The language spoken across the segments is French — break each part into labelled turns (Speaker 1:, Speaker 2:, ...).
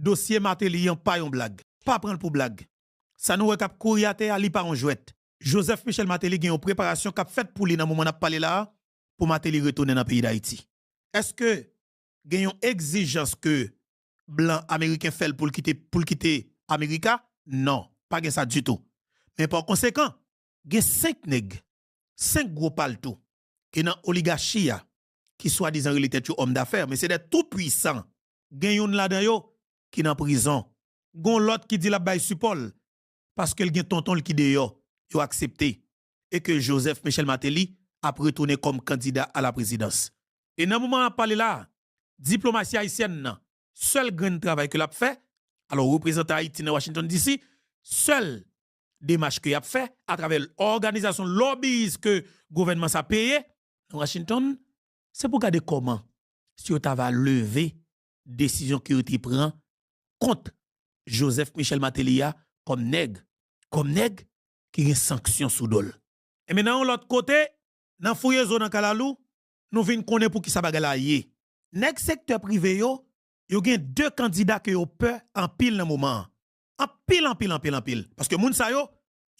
Speaker 1: dossier Martelly en pas une blague. Pas prendre pour blague. Ça nous cap courir à terre, li pas en jouette. Joseph Michel Martelly gen une préparation qu'a fait pour lui dans moment n'a parlé là pour Martelly retourner dans le pays d'Haïti. Est-ce que gen une exigence que blanc américain fait pour quitter America? Non, pas gen ça du tout. Mais par conséquent, gen 5 nèg, 5 gros palto qui dans oligarchie qui soi-disant relité tout homme d'affaires, mais c'est des tout puissants. Gen yon là-dedans yo qui dans prison. Gon l'autre qui dit la bail support parce que gen tonton qui dehors, yo accepté et que Joseph Michel Martelly a retourné comme candidat à la présidence. Et dans le moment où on parle là, diplomatie haïtienne, seul grand travail que l'a fait, alors représentant Haïti dans Washington DC, seul démarche qu'il a fait à travers l'organisation lobbyiste que le gouvernement a payé dans Washington, c'est pour regarder comment si on va lever décision qui a été prise contre Joseph Michel Martelly comme nègre qui a une sanction sous dol. Et maintenant, l'autre côté, dans fouye zone en Kalalou, nous venons connaître pour qui ça bagala yé. Nèg secteur privé yo gen 2 candidats que yo peur en pile dans moment. En pile. Parce que moun sa yo,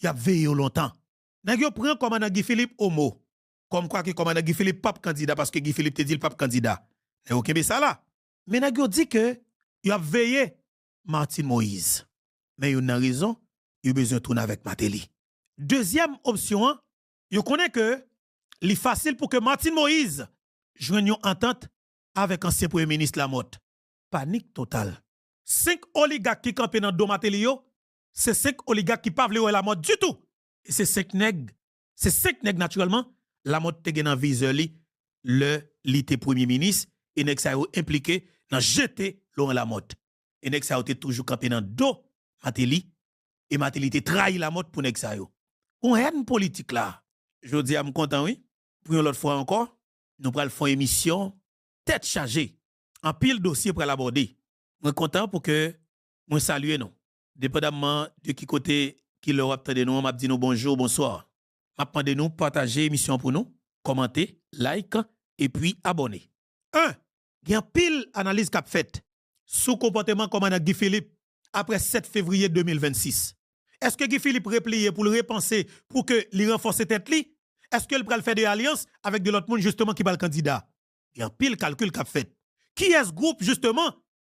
Speaker 1: y a veillé longtemps. Nèg yo prend commandant Guy Philippe Homo. Comme quoi que commandant Guy Philippe pas candidat parce que Guy Philippe te dit le pas candidat. Et OK mais ça là. Mais nèg yo dit que y a veillé Martin Moïse. Mais yon nan raison, yon besoin de tourner avec Martelly. Deuxième option, yon connaît que li facile pour que Martin Moïse joigne une entente avec ancien premier ministre Lamotte. Panique totale. 5 oligarques qui campent dans Martelly, c'est 5 oligarques qui ne peuvent pas Lamotte du tout. Et c'est 5 nègres. C'est 5 nègres naturellement. Lamotte te gen dans viseur li le lité premier ministre et nèg sa yo impliqué dans jeter Laurent Lamotte. Et nèg sa yo te toujours campé dans dos Martelly et Martelly te trahi Lamotte pour nèg sa yo. On haine politique là. Je dis à me content oui. Pour une autre fois encore, nous pral faire émission tête chargée. En pile dossier pour l'aborder. Je suis content pour que moi salue nous. Dépendamment de qui côté qui leur attendez nous, m'a dit nous bonjour, bonsoir. M'a demandé nous partager l'émission pour nous, commenter, like et puis abonner. 1. Il y a un pile analyse qu'a fait sous comportement commandant Guy Philippe après 7 février 2026. Est-ce que Guy Philippe replié pour le repenser pour que lui renforcer tête li? Est-ce qu'il peut faire des alliances avec de l'autre monde justement qui va le candidat? Il y a un pile calcul qu'a fait. Qui est ce groupe justement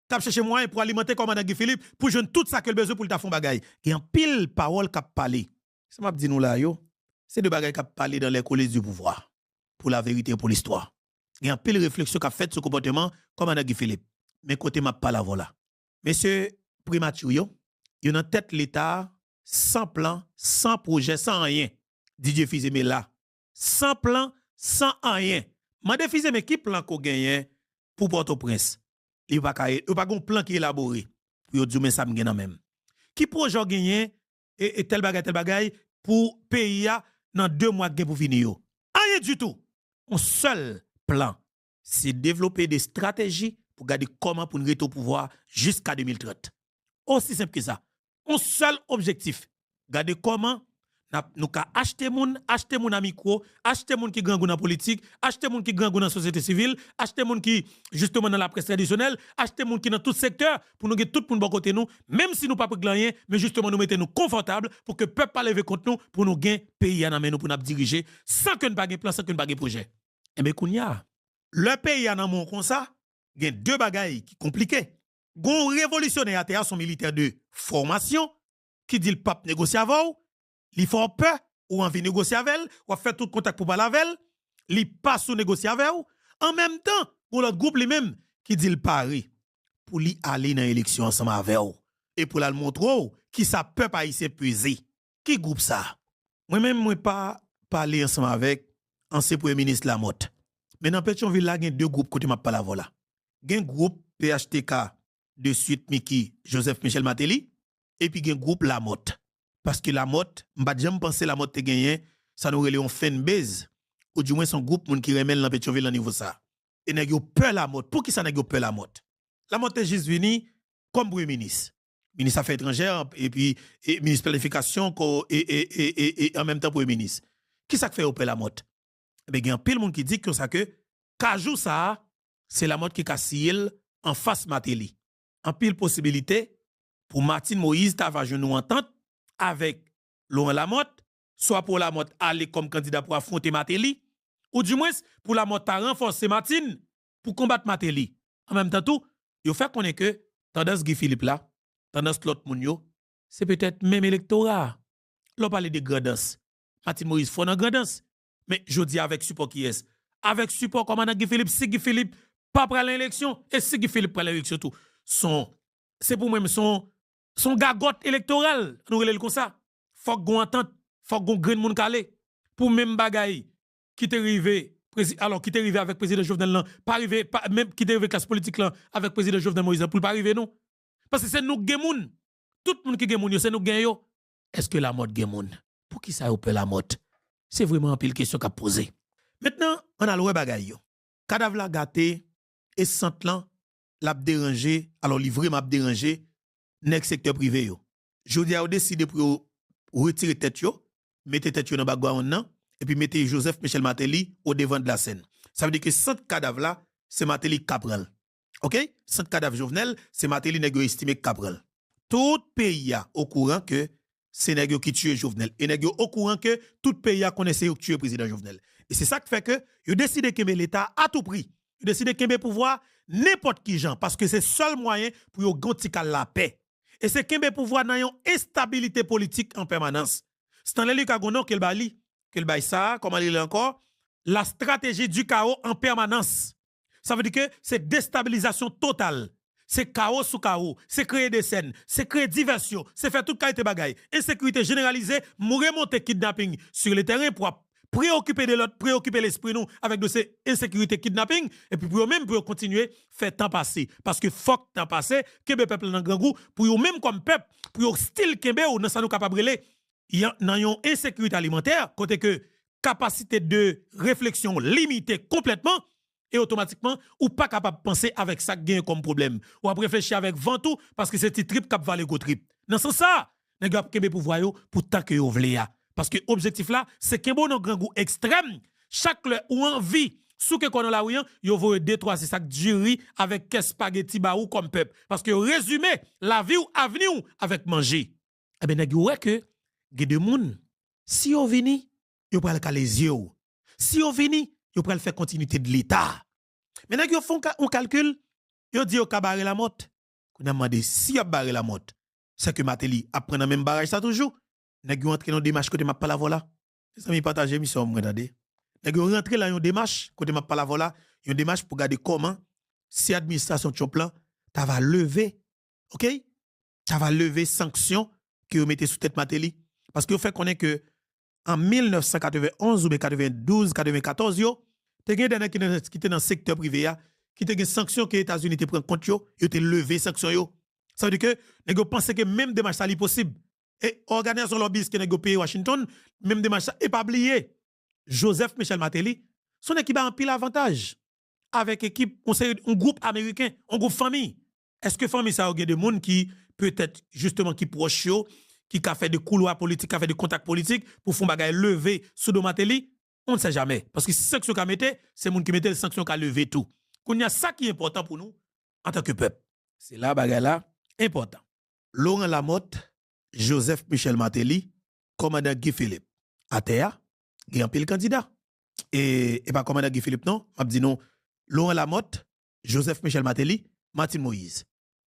Speaker 1: qui a cherché moyen pour alimenter commandant Guy Philippe pour joindre tout ça que le besoin pour le tafon bagay? Il y a un pile parole qu'a parlé. Ça m'a dit nous là yo, c'est de bagay qu'a parlé dans les coulisses du pouvoir pour la vérité et pour l'histoire. Il y a un pile réflexion qu'a fait ce comportement commandant Guy Philippe. Mais côté m'a pas la voilà. Monsieur Primature yo, il en tête l'état sans plan, sans projet, sans rien. Didier Fils-Aimé là, sans plan, sans rien. M'a défisé mais qui plan qu'on gagne pour Port-au-Prince? Il va pas un plan qui est élaboré pour dire mais ça me gagne même. Qui projet gagner et tel bagay pour pays dans 2 mois gain pour finir yo? Rien du tout. Un seul plan, c'est développer des stratégies pour garder comment pour nous rester au pouvoir jusqu'à 2030. Aussi simple que ça. Un seul objectif, garder comment nous ka acheter moun à micro, acheter moun qui grand goût dans politique, acheter moun qui grand goût dans société civile, acheter moun qui justement dans la presse traditionnelle, acheter moun qui dans tout secteur pour nous get tout pour bon côté nous, même si nous pas pour rien, mais justement nous mettez nous confortable pour que peuple pas lever contre nous pour nous gain pays à nous pour nous diriger sans que nous pas plan, sans que nous pas projet. Et bien kounya, le pays à mon comme ça, il y a 2 bagailles qui compliquées. Gon révolutionnaire à terre son militaire de formation qui dit le pape négocier avec li font peur ou envie négocier avec elle, ou faire tout contact pour parler avec elle, li passe ou négocier avec elle. En même temps, pour l'autre groupe lui-même qui dit le pari pour li aller dans l'élection ensemble avec elle et pour la montrer qui ça peut pas y s'épuiser. Qui groupe ça? Moi-même moi pas parler ensemble avec ancien premier ministre Lamotte. Mais dans Pétionville là, il y a 2 groupes côté m'a parler voilà. Il y a un groupe PHTK de suite Miki Joseph Michel Martelly et puis il y a un groupe Lamotte. Parce que Lamotte, m'pa jamais pensé Lamotte te gagné, ça nous relève un fanbase ou du moins son groupe moun qui remène dans Pétionville au niveau ça. Et nèg yo peur Lamotte. Pour qui ça nèg yo peur Lamotte? Lamotte est juste venu comme premier ministre. Ministre Affaires étrangères et puis ministre planification et en même temps premier ministre. Qui ça fait au peur Lamotte? Ben il y a un pile monde qui dit que ça que Kajou ça c'est Lamotte qui casse en face Martelly. en pile possibilité pour Martine Moïse t'avoir une entente avec Laurent Lamotte, soit pour Lamotte aller comme candidat pour affronter Matéli, ou du moins pour Lamotte à renforcer Martine pour combattre Matéli. En même temps tout, il fait qu'on est que tendance Guy Philippe là, tendance l'autre moun yo, c'est peut-être même électorat. L'on parle de grandance. Martine Moïse faut dans grandance. Mais je dis avec support qui est. Avec support commandant Guy Philippe, si Guy Philippe pas prendre l'élection et si Guy Philippe prend l'élection tout, c'est pour moi son gagote électoral, nous relève comme ça. Faut qu'on entente, faut qu'on grain moun calé pour même bagay qui t'est arrivé alors qui t'est arrivé avec président Jovenel là, pas arrivé même qui t'est arrivé classe politique là avec président Jovenel Moïse pour pas arriver non. Parce que c'est nous gen moun. Tout le monde qui gen moun c'est nous gen yo. Est-ce que la mode gen moun? Pour qui ça opère la mode? C'est vraiment un pile question qu'a posé. Maintenant, on a le bagay yo. Cadavre la gâté et sant lan l'a dérangé, alors livré m'a dérangé nek secteur privé yo. Jodi a décidé pour retirer tête yo, mettre tête yo dans background nan et puis mettez Joseph Michel Matéli au devant de la scène. Ça veut dire que sant cadavre là, c'est Matéli Capral. OK? Sant cadavre Jovenel, c'est Matéli nèg yo estimé Capral. Tout pays a au courant que c'est nèg yo qui tue Jovenel et nèg yo au courant que tout pays a connaissé yo tuer président Jovenel. Et c'est ça qui fait que yo décidé que l'État à tout prix, yo décidé que pouvoir n'importe qui gens parce que c'est seul moyen pour yo garantir la paix. Et c'est kembe pouvoir dans une instabilité politique en permanence. C'est dans les Kagono qu'elle bali, qu'elle baille ça, comment il est encore, la stratégie du chaos en permanence. Ça veut dire que c'est déstabilisation totale. C'est chaos sous chaos, c'est créer des scènes, c'est créer diversion, c'est faire toute qualité bagaille. Insécurité généralisée, remonter kidnapping sur le terrain pour préoccuper de l'autre, préoccuper l'esprit nous avec de ces insécurité kidnapping et puis pour même pour continuer faire temps passer parce que faut temps passer Kembe peuple dans grand goût pour eux même comme peuple pour style Kembe ou dans ça nous capable relé dans une insécurité alimentaire côté que capacité de réflexion limitée complètement et automatiquement ou pas capable de penser avec ça gain comme problème ou à réfléchir avec ventou parce que c'est petit trip cap valer go trip dans ce sens ça nèg Kembe pouvoir yo pour tant que yo vle ya. Parce que l'objectif là, c'est qu'un bon grand goût extrême, chaque le ou envie, sous que qu'on a la ouyan, yo voye 2-3 c'est ça du riz avec qu'est spaghetti ba ou comme peuple. Parce que résumé, la vie ou avenir avec manger. Eh ben, nèg ouais que, gen de moun, si yo vini, yo pral ka les yeux. Si yo vini, yo pral faire continuité de l'État. Mais nèg yo font un calcul, yo dit yo ka barrer la motte. Qu'on a demandé si yo barrer la motte, c'est que Matéli apprend dans même barrage ça toujours. Nèg yo rentre dans démarche côté m'a pas la voilà. Les amis partager mission m'entendez. Nèg yo rentre là yon démarche côté m'a pas la voilà, yon démarche pour garder comment si administration Choplan ta va lever, OK? Ta va lever sanction que vous mettez sous tête Matéli parce que vous fait connaître que en 1991 ou 92, 94 yo, te gen des qui étaient dans le secteur privé ya, qui te gen sanction que les États-Unis te prend compte yo te lever sanction yo. Ça veut dire que nèg yo pense que même démarche ça li possible. Et organisation lobbyiste qui est pays Washington, même démarche, et pas oublier, Joseph Michel Matéli, son équipe a un pile avantage avec équipe, un groupe américain, un groupe famille. Est-ce que famille ça a des gens qui peut-être justement qui proche qui a fait des couloirs politiques, qui a fait des contacts politiques pour faire bagay lever sous de Matéli? On ne sait jamais. Parce que si sanction qu'a mette, c'est moun qui mette les sanctions qu'a levé tout. Qu'on y a ça qui est important pour nous en tant que peuple. C'est là bagay là important. Laurent Lamotte, Joseph Michel Matéli, commandant Guy Philippe. À terre, il y a un pile candidat. Et pas commandant Guy Philippe, non. Je dis non. Laurent Lamotte, Joseph Michel Matéli, Martine Moïse.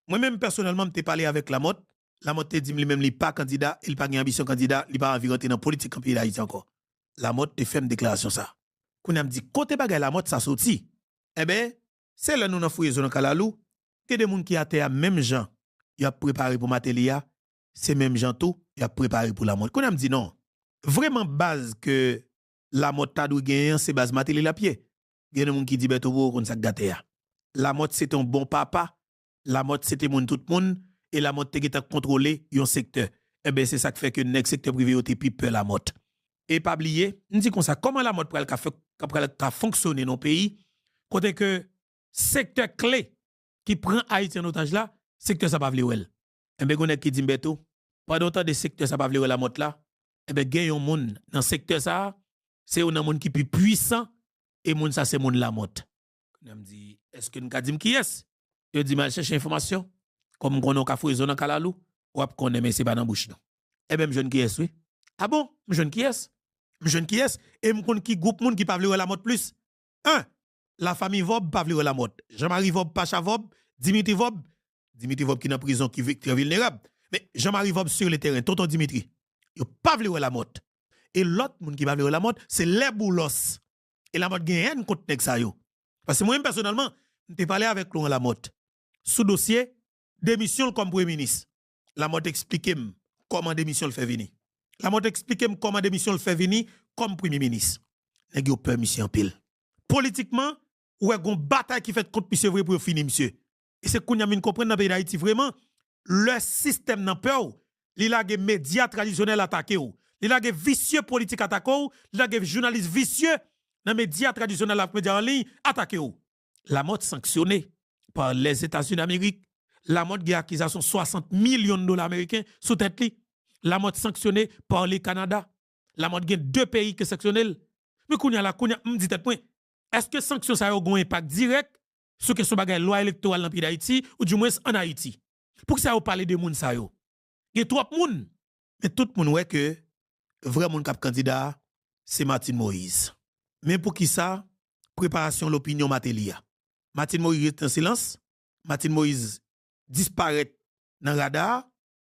Speaker 1: Moi-même, personnellement, je parlé avec Lamotte. Lamotte te dit lui-même, il n'est pas candidat, il n'a pas ambition candidat, il n'a pas envie de rentrer dans la politique en pays d'Haïti encore. Lamotte te fait une déclaration ça. Quand on me dit, côté bagay Lamotte, ça sorti. Eh bien, c'est là nous avons fouillé dans Kalalou, que des gens qui a terre, même gens, ils ont préparé pour Matéli. C'est même gens tout, il a préparé pour la mode. Quand on me dit non, vraiment base que la mode ta dou gagner, c'est base Matéli la pied. Il y a des gens qui disent beto comme ça gâté. La mode c'était un bon papa, la mode c'était moun tout monde et la mode te contrôler un secteur. Eh ben c'est ça qui fait que le secteur privé a plus peur la mode. Et pas oublier, on dit comme ça comment la mode pral ka fonctionner dans le pays côté que secteur clé qui prend Haïti en otage là, secteur ça pas vle wel. Eh ben on qui dit beto pendant temps de secteur ça pas vle la mode là, eh ben gen yon moun dans secteur ça, c'est un monde qui plus puissant et moun ça c'est moun la mode. On me dit est-ce que nous ka dit qui est? Je dis mal chercher information. Comme on a foué dans Kalalou, ou ap connaît mais c'est pas dans bouche non. Eh ben jeune qui est oui. Ah bon, jeune qui est? Jeune qui est et m'konn qui groupe moun qui pa vle la mode plus. Un, la famille Vob pa vle la mode. Jean-Marie Vob, Pacha Vob, Dimitri Vob qui dans prison qui est très vulnérable. Mais Jean-Marie Vob sur le terrain, tonton Dimitri, yo pa vle la mode. Et l'autre moun qui pa vle la mode, c'est les boulos. Et la mode gagne contre nèg sa yo. Parce que moi personnellement, m'te parlé avec Laurent Lamotte sous dossier démission comme premier ministre. Lamotte explique comment démission le fait venir. Lamotte explique comment démission le fait venir comme premier ministre. Nèg yo peur monsieur en pile. Politiquement, ouais gon bataille qui fait contre monsieur vrai pour finir monsieur. Et c'est qu'on y a mis comprendre dans pays d'Haïti vraiment le système nan peur. Il a des médias traditionnels attaqués ou. Il a des vicieux politiques attaqués ou. Il a des journalistes vicieux dans les médias traditionnels en ligne attaqués ou. Lamotte sanctionné par les États-Unis d'Amérique. Lamotte a accusation 60 millions de dollars américains sous tête li. Lamotte sanctionné par le Canada. Lamotte a deux pays qui sanctionnent. Mais kounya me dit tête point. Est-ce que sanction ça a un impact direct sur question bagay loi électorale dans pays d'Haïti ou du moins en Haïti? Pour que ça a parlé de moun sa yo. Il y a trois moun. Mais tout le monde ouais que vrai moun kap candidat c'est Martin Moïse. Mais pour qui ça? Préparation l'opinion Matelia. Martin Moïse est en silence. Martin Moïse disparaît dans le radar.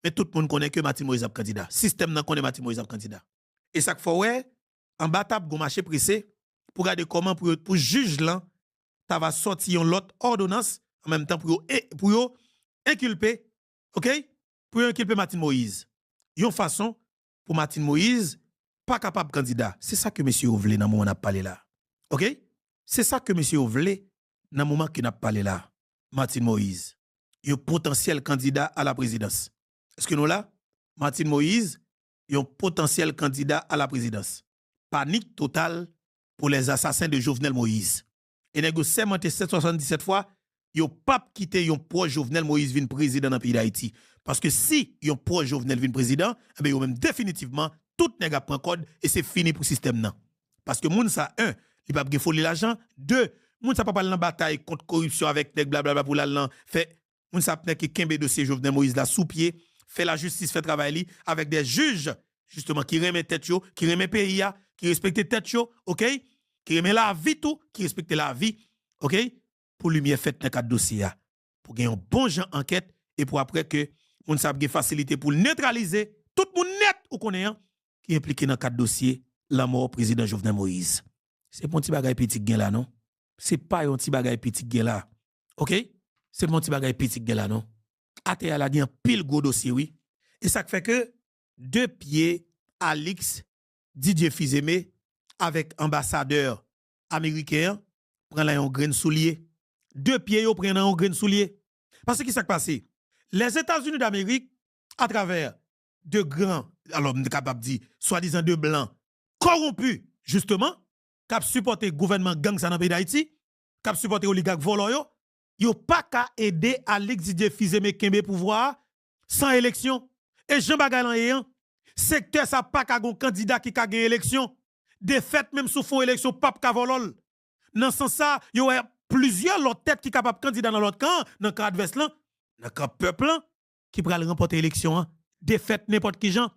Speaker 1: Mais tout le monde connaît que Martin Moïse est candidat. Système nan connaît Martin Moïse est candidat. Et ça fait ouais, en bas table gon marché pressé pour regarder comment pour juge là, ça va sortir une autre ordonnance en même temps pour inculper, OK? Pour inculper Martin Moïse. Yon façon pour Martin Moïse pas capable candidat. C'est ça que monsieur voulait dans le moment où on a parlé là. OK? C'est ça que monsieur voulait dans le moment qu'il a parlé là. Martin Moïse, un potentiel candidat à la présidence. Est-ce que nous là? Martin Moïse, un potentiel candidat à la présidence. Panique totale pour les assassins de Jovenel Moïse. Et négocié 777 fois, yon pas quitté yon proche Jovenel Moïse vin président dans le pays d'Haïti. Parce que si yon proche Jovenel vin président, eh bien yon même définitivement tout nèg prend code et c'est fini pour le système nan. Parce que moun sa un, il pas gen folie l'argent, deux, moun sa pas parler dans bataille contre corruption avec nèg blablabla pour l'allant fait moun sa nèg qui kembe dossier Jovenel Moïse là sous pied, fait la justice, fait travail li avec des juges justement qui remet tête yo, qui remet pays qui respecte tête yo, OK? Qui remet la vie tout, qui respecte la vie, OK? Pour lumière fait dans cadre dossier pour gagner un bon genre enquête et pour après que moun sa gen facilité pour neutraliser tout moun net ou connaît qui impliqué dans cadre dossier la mort président Jovenel Moïse. C'est mon petit bagay petit gen là non? C'est pas un petit bagay petit gen là. OK? C'est mon petit bagay petit gen là non? Ate a la gen pile gros dossier oui. Et ça fait que deux pieds Alix Didier Fizeme avec ambassadeur américain prend là un grain soulier. Deux pieds yo prennent un grain soulier. Parce que qui s'est passé? Les États-Unis d'Amérique à travers de grands, alors on est capable de dire, soi-disant de blancs, corrompus, justement, qui ont supporté le gouvernement gang dans le pays d'Haïti, qui ont supporté l'oligarque volant, ils n'ont pas qu'à aider Alix Didier Fizeme Kembe pouvoir sans élection. Et Jean Bagalan ayant, secteur ça pas qu'à un candidat qui a gagné élection. De fait, même sous fond élection, pape Kavolol. Dans ce sens, ça, il y a plusieurs autres têtes qui sont capables de candidat dans l'autre camp, dans le camp adverse, dans le camp peuple, qui pourra remporter l'élection. De fait, n'importe qui gens,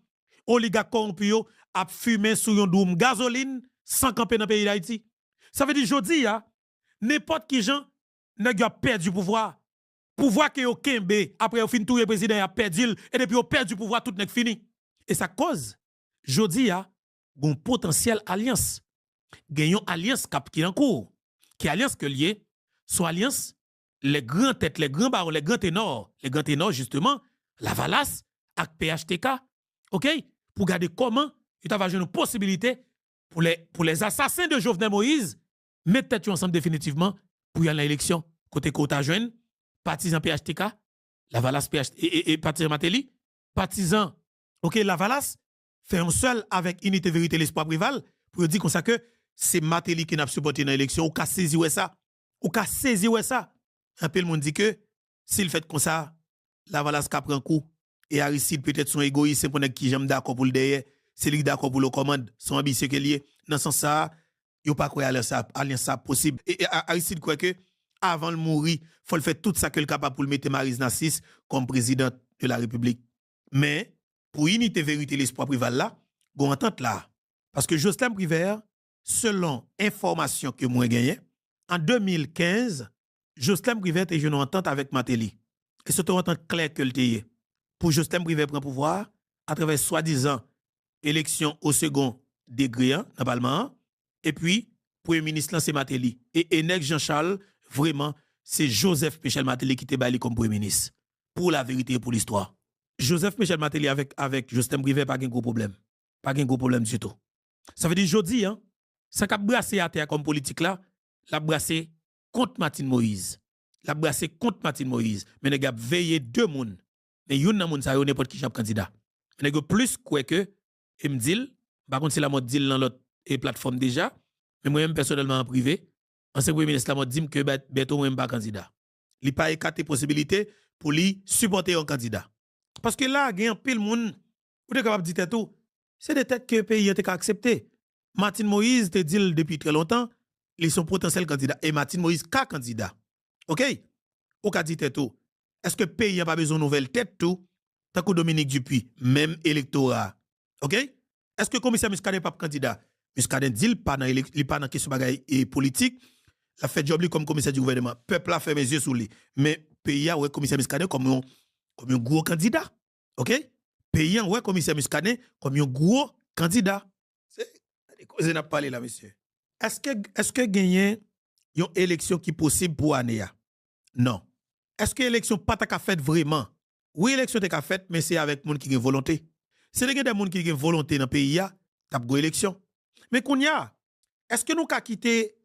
Speaker 1: oligarque corrompu a fumé sur un doum gasoline sans camper dans le pays d'Haïti. Ça veut dire, jodi, n'importe qui gens n'a perdu pouvoir. Pouvoir que yo kembe, après au fin tout le président a perdu, et depuis au perdu pouvoir, tout n'est fini. Et ça cause, jodi, gon potentiel alliance. Gagnons alliance qui est en cours. Qui alliance que lié, soit alliance, les grands têtes, les grands barons, les grands ténors, justement, la Valas, avec PHTK, OK? Pour garder comment il va jouer une possibilité pour les assassins de Jovenel Moïse, mettre tête ensemble définitivement pour y aller à l'élection. Côté Kota Jeune, partisan PHTK, la Valas et partisan Mateli, partisan, OK, la Valas, fait un seul avec Unité Vérité l'Espoir Prival, pour dire comme ça que c'est Mateli qui n'a supporté dans l'élection, ou qu'a saisi ça. Ou qu'a saisi ça. Un peu le monde dit que s'il fait comme ça, la Valas qu'a prend coup. Et Aristide peut-être son égoïste, c'est pour ne qui j'aime d'accord pour le derrière, c'est lui d'accord pour le commande, son ambitieux qu'il y est. Dans ce sens ça, il n'y a pas quoi alliance ça possible. Et Aristide croit que Avant de mourir, faut le faire tout ça que le capable pour le mettre Maris Nassis comme président de la République. Mais pour unité vérité l'espoir privé là, gon entente là parce que Jocelyn Privert, selon information que moi gagné, en 2015, Jocelyn Privert était une entente avec Matéli. Et c'est une entente claire que le TIE. Pour Jocelyn Privert prendre pouvoir à travers soi-disant élection au second degré dans le Parlement et puis Premier ministre c'est Matéli et Enec Jean-Charles vraiment c'est Joseph Michel Matéli qui était baillé comme Premier ministre pour la vérité et pour l'histoire. Joseph Michel Matéli avec Justin Brivet pas de gros problème. Pas de gros problème du tout. Ça veut dire jodi hein, ça qu'a brassé à terre comme politique là, la brassé contre Martine Moïse. La brassé contre Martine Moïse, mais nèg a veillé deux moun. Mais yon nan moun sa yo n'importe qui chap candidat. Nèg plus quoi que et me dit par contre c'est la mode deal dans l'autre plateforme déjà, mais moi même personnellement en privé, ancien premier ministre la mode dit que Beto même pas candidat. Il pas écarté possibilité pour lui supporter un candidat. Parce que là, il y a un pile monde, vous êtes capable de dire tout, c'est des têtes que le pays a accepté. Martine Moïse te dit depuis très longtemps, ils sont potentiels candidats. Et Martine Moïse, qu'un candidat. OK? Ou qu'a dit tout. Est-ce que le pays n'a pas besoin de nouvelles têtes tout? Tant que Dominique Dupuis, même électorat. OK? Est-ce que le commissaire Muscadet n'est pas candidat? Muscadet dit qu'il n'est pas dans question et politique. La fait job comme commissaire du gouvernement. Peuple a fait mes yeux sur lui. Mais pays a ouais commissaire Muscadet comme un gros candidat. OK? Pays a ouais commissaire Muscadet comme un gros candidat. C'est des causes n'a parlé là monsieur. Est-ce que gagner une élection qui possible pour année? Non. Est-ce que l'élection pas ta fait vraiment? Oui, l'élection ta fait mais c'est avec monde qui a volonté. C'est des gens qui ont volonté dans le pays t'as go élection. Mais qu'on y a est-ce que nous ka quitter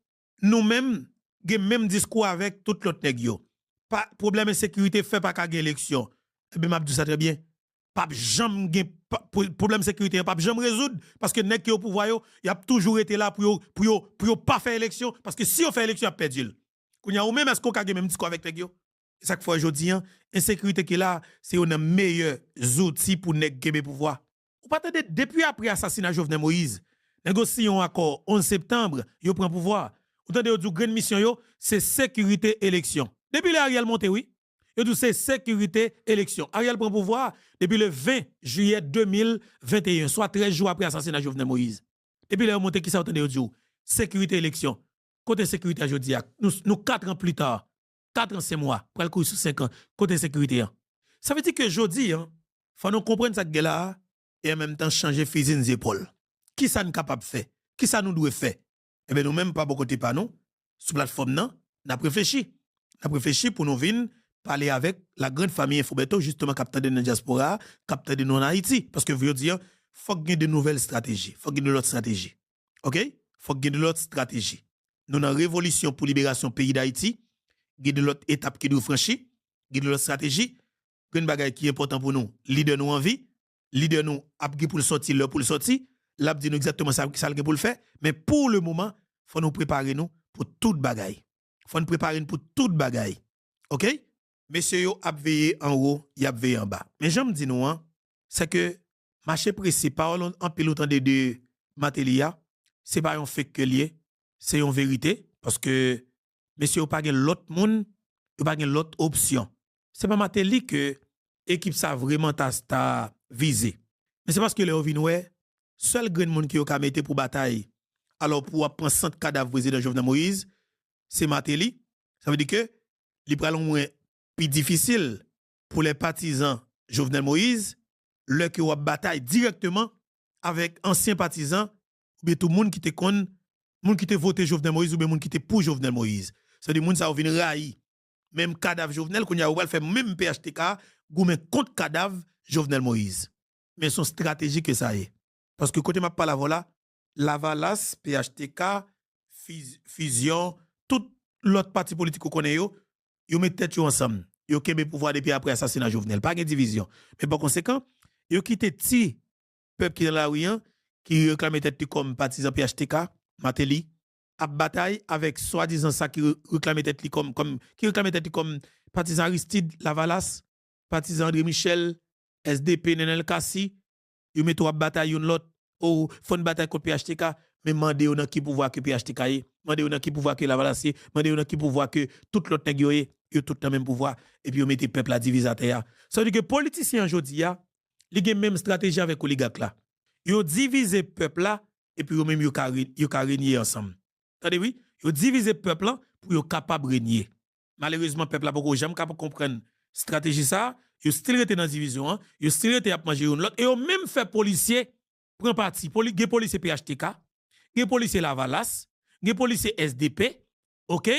Speaker 1: nous-mêmes même discours avec tout l'autre nèg yo? Pas problème de sécurité fait pas ka élection. Eh bien m'a dit ça très bien. Pas jamais problème de sécurité pas jamais résoudre parce que nèg qui au pouvoir yo, y a toujours été là pour pas faire élection parce que si on fait élection a perdu. Qu'on y a ou même est-ce qu'on ka même discours avec nèg yo? Chaque fois aujourd'hui insécurité qui là, c'est un meilleur outil pour nèg gagner pouvoir. Ou pas depuis après assassinat Jovenel Moïse, négociation accord 11 septembre, yo prend pouvoir. Ou tande du grande mission yo, c'est sécurité élection. Depuis l'Ariel monté oui, yo dit c'est sécurité élection. Ariel prend pouvoir depuis le 20 juillet 2021, soit 13 jours après assassinat Jovenel Moïse. Depuis le monté qui ça entendez dit sécurité élection. Côté sécurité aujourd'hui, nous 4 ans plus tard, 4 ans 5 mois, pour le coup sur 5 ans, côté sécurité. Ça veut dire que aujourd'hui, faut nous comprendre ça là et en même temps changer fusil des épaules. Qui ça nous capable de faire? Qui ça nous doit faire? Eh bien, nous même pas beaucoup de pas nous, sur plateforme non, n'a réfléchi. N'a réfléchi pour nous venir parler avec la grande famille Infobeto, justement, capteur de la diaspora, capteur de nous en Haïti. Parce que vous dire, faut qu'il y ait de nouvelles stratégies. Faut qu'il y ait de l'autre stratégie. OK? Faut qu'il y ait de l'autre stratégie. Nous, dans la révolution pour libération pays d'Haïti, il y a de l'autre étape qui doit franchir, il y a de l'autre stratégie. Une bagaille qui est important pour nous, leader nous en vie, leader nous appliquer pour le sortir, l'heure pour le sortir, l'a dit nous exactement ça pour le faire, mais pour le moment, faut nous préparer nous pour toute bagaille. Faut nous préparer pour toute bagaille. OK? Messieurs yo a veillé en haut, y a veillé en bas. Mais j'aime dire nous c'est que marché principal en pilotant de deux Matélia, c'est pas un fait que lié, c'est une vérité parce que messieurs pas gen l'autre monde, pas gen l'autre option. C'est pas Matéli que équipe ça vraiment ta visé. Mais c'est parce que les vinoué seul grand monde qui a mettre pour bataille. Alors pour prendre 100 cadavres président Jovenel Moïse, c'est Matéli. Ça veut dire que li pral moins plus difficile pour les partisans Jovenel Moïse, le qui a bataille directement avec anciens partisans ou bien tout le monde qui te connaît, monde qui te voté Jovenel Moïse ou bien monde qui te pour Jovenel Moïse. C'est-à-dire monde ça va venir raï même cadavre Jovenel qu'on y a faire même PHTK goumen contre cadavre Jovenel Moïse. Mais son stratégie que ça y est. Parce que côté m'a pas la voilà, Lavalas, PHTK, Fusion, tout l'autre parti politique qu'on connaît yo met tête ensemble. Yo kembe pouvoir depuis après assassinat Jovenel, pas de division. Mais par conséquent, yo quitté ti peuple qui dans la rue qui réclame tête comme partisan PHTK, Matéli à bataille avec soi-disant ça qui réclame tête comme partisan Aristide Lavalas, partisan André Michel, SDP Nenel Kassi, yo met à bataille une l'autre ou font bataille contre PHTK mais mandé on qui pouvoir que PHTK est, mandé on qui pouvoir que la Valasse, mandé on qui pouvoir que tout l'autre nèg yo yo tout le même pouvoir et puis on mette peuple à diviser à terre. Ça veut dire que politiciens aujourd'hui a, li même stratégie avec oligarque là. Yo divise peuple là et puis yo même yo ka régner ensemble. Attendez oui, yo divise peuple là pour yo capable régner. Malheureusement peuple là pas jamais capable comprendre stratégie ça, yo still rete dans division, hein, yo still rete à manger l'autre et yo même fait policier prend parti, policier PHTK, gen policier Lavalas, gen policier SDP, OK?